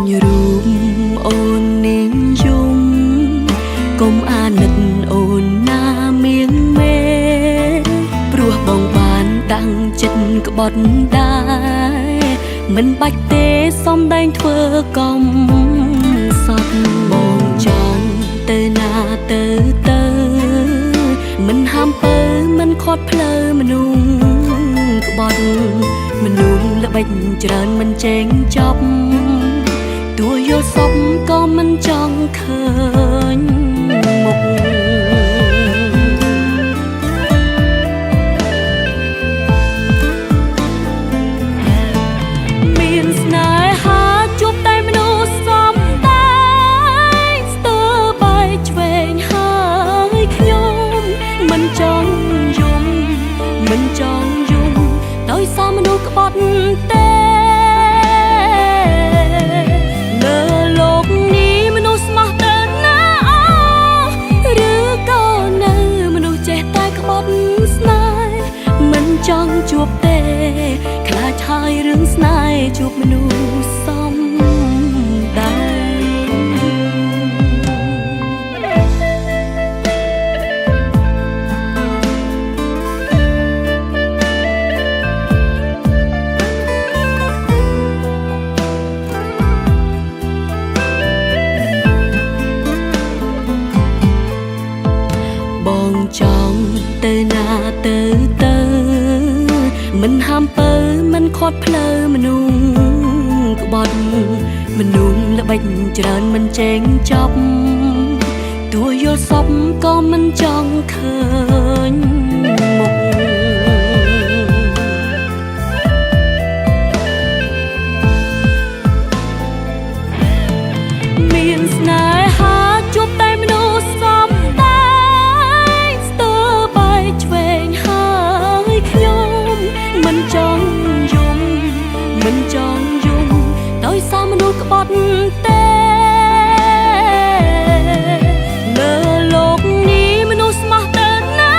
ញរូបអូននាងយំកុំអាណិតអូនណាមៀងមេព្រោះបងបានតាំងចិត្តក្បត់ដែរមិនបាច់ទេសំដែងធ្វើកំសត់បងចង់ទៅណាទៅមិនហាមពើមិនខត់ផ្លូវមនុស្សក្បត់មនុស្សល្បិចច្រើនមិនចែងចប់ទោះយល់សពក៏មិនចង់ឃើញមុខមានស្នេហាជួបតែមនុស្សសំដែងស្ទើរបែកឆ្វេងហើយខ្ញុំមិនចង់យំមិនចង់យំដោយសារមនុស្សក្បត់ទេចង់ជួបទេខ្លាចហើយរឿងស្នេហ៍ជួបមនុស្សសំដែងបងចង់ទៅណាទៅមិនហាមពើមិនខត់ផ្លូវមនុស្សក្បត់មនុស្សល្បិចច្រើនមិនចែងចប់ទោះយល់សពក៏មិនចង់ឃើញមុខមានស្នេហាជួបតែមនុស្សសំដែងស្ទើរបែកឆ្វេងហើយខ្ញុំមិនចង់យំមិនចង់យំដោយសារមនុស្សក្បត់ទេលើលោកនេះមនុស្សស្មោះទៅណា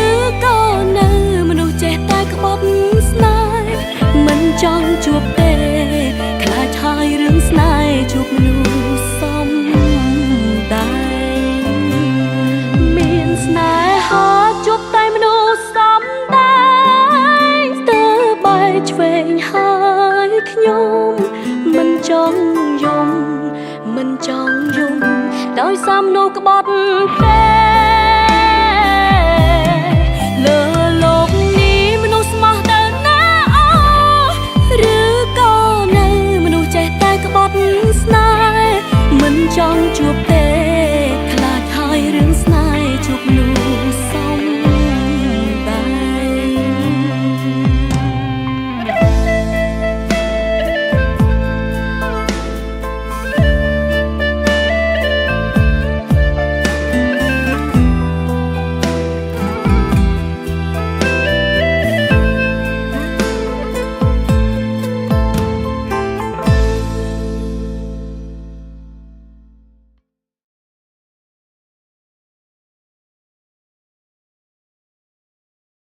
ឬក៏នៅមនុស្សចេះតែក្បត់ស្នេហ៍មិនចង់ជួបទេខ្លាចហើយរឿងស្នេហ៍ជួបមនុស្សសំដែងមានស្នេហាជួបតែមនុស្សសំដែងឆ្វេងហើយខ្ញុំមិនចង់យំមិនចង់យំដោយសារមនុស្សក្បត់ទេ